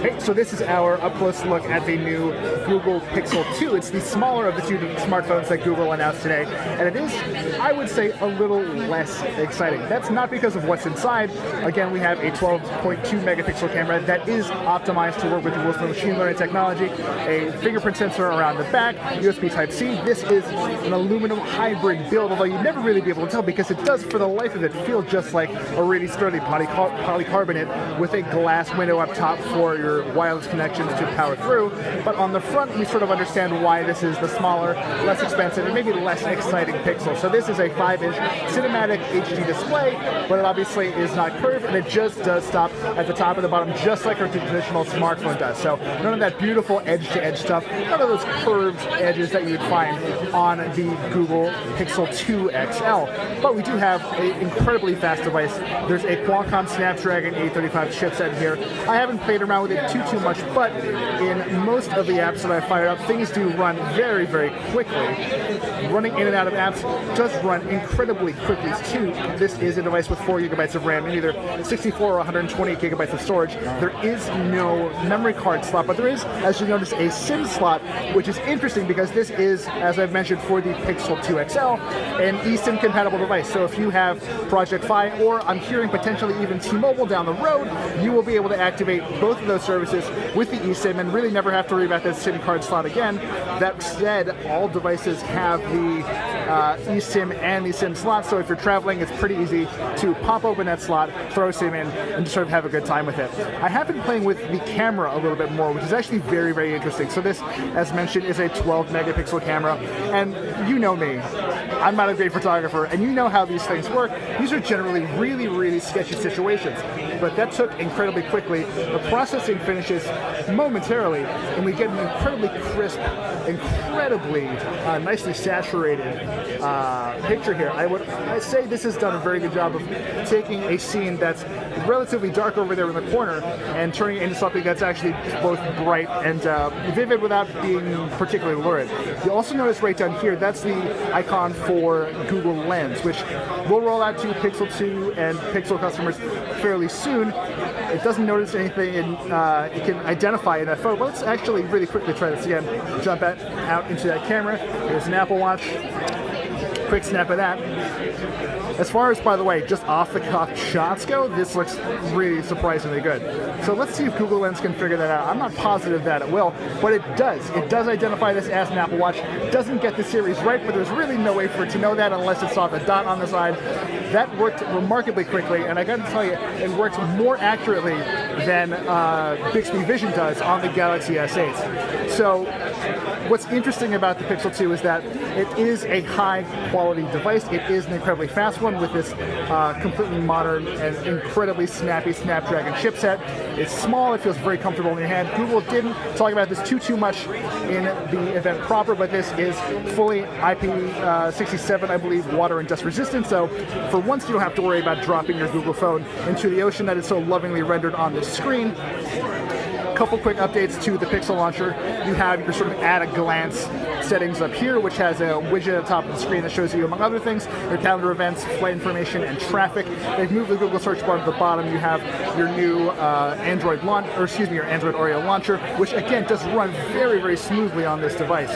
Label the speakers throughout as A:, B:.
A: Hey, so this is our up-close look at the new Google Pixel 2. It's the smaller of the two smartphones that Google announced today, and it is, I would say, a little less exciting. That's not because of what's inside. Again, we have a 12.2 megapixel camera that is optimized to work with Google's machine learning technology, a fingerprint sensor around the back, USB Type-C. This is an aluminum hybrid build, although you'd never really be able to tell because it does, for the life of it, feel just like a really sturdy polycarbonate with a glass window up top for your wireless connections to power through. But on the front, we sort of understand why this is the smaller, less expensive, and maybe less exciting Pixel. So this is a 5-inch cinematic HD display, but it obviously is not curved, and it just does stop at the top and the bottom, just like our traditional smartphone does. So none of that beautiful edge-to-edge stuff, none of those curved edges that you would find on the Google Pixel 2 XL. But we do have an incredibly fast device. There's a Qualcomm Snapdragon 835 chipset here. I haven't played around with it too much, but in most of the apps that I fired up, things do run very, very quickly. Running in and out of apps does run incredibly quickly too. This is a device with 4 gigabytes of RAM and either 64 or 128 gigabytes of storage. There is no memory card slot, but there is, as you notice, a SIM slot, which is interesting because this is, as I've mentioned, for the Pixel 2 XL, an eSIM compatible device. So if you have Project Fi, or I'm hearing potentially even T-Mobile down the road, you will be able to activate both of those services with the eSIM and really never have to worry about that SIM card slot again. That said, all devices have the eSIM and the SIM slot, so if you're traveling, it's pretty easy to pop open that slot, throw SIM in, and just sort of have a good time with it. I have been playing with the camera a little bit more, which is actually very, very interesting. So this, as mentioned, is a 12 megapixel camera, and you know me, I'm not a great photographer, and you know how these things work. These are generally really, really sketchy situations, but that took incredibly quickly. The processing finishes momentarily, and we get an incredibly crisp, incredibly nicely saturated picture here. I say this has done a very good job of taking a scene that's relatively dark over there in the corner and turning it into something that's actually both bright and vivid without being particularly lurid. You also notice right down here, that's the icon for Google Lens, which will roll out to Pixel 2 and Pixel customers fairly soon. It doesn't notice anything, and it can identify in that photo. But let's actually really quickly try this again. Jump out into that camera. There's an Apple Watch. Quick snap of that. As far as, by the way, just off-the-cuff shots go, this looks really surprisingly good. So let's see if Google Lens can figure that out. I'm not positive that it will, but it does. It does identify this as an Apple Watch. It doesn't get the series right, but there's really no way for it to know that unless it saw the dot on the side. That worked remarkably quickly, and I got to tell you, it worked more accurately than Bixby Vision does on the Galaxy S8. So what's interesting about the Pixel 2 is that it is a high-quality device. It is an incredibly fast one with this completely modern and incredibly snappy Snapdragon chipset. It's small. It feels very comfortable in your hand. Google didn't talk about this too much in the event proper, but this is fully IP67, I believe, water and dust resistant. So for once, you don't have to worry about dropping your Google phone into the ocean that is so lovingly rendered on this screen. Couple quick updates to the Pixel launcher. You have your sort of at-a-glance settings up here, which has a widget at the top of the screen that shows you, among other things, your calendar events, flight information, and traffic. They've moved the Google search bar to the bottom. You have your new your Android Oreo launcher, which again does run very, very smoothly on this device.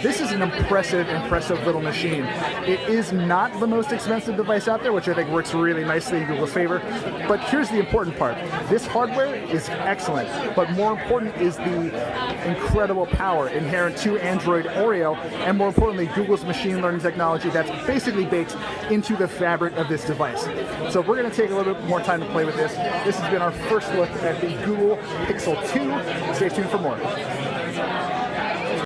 A: This is an impressive little machine. It is not the most expensive device out there, which I think works really nicely in Google's favor. But here's the important part. This hardware is excellent, but more important is the incredible power inherent to Android Oreo, and more importantly, Google's machine learning technology that's basically baked into the fabric of this device. So we're going to take a little bit more time to play with this. This has been our first look at the Google Pixel 2. Stay tuned for more.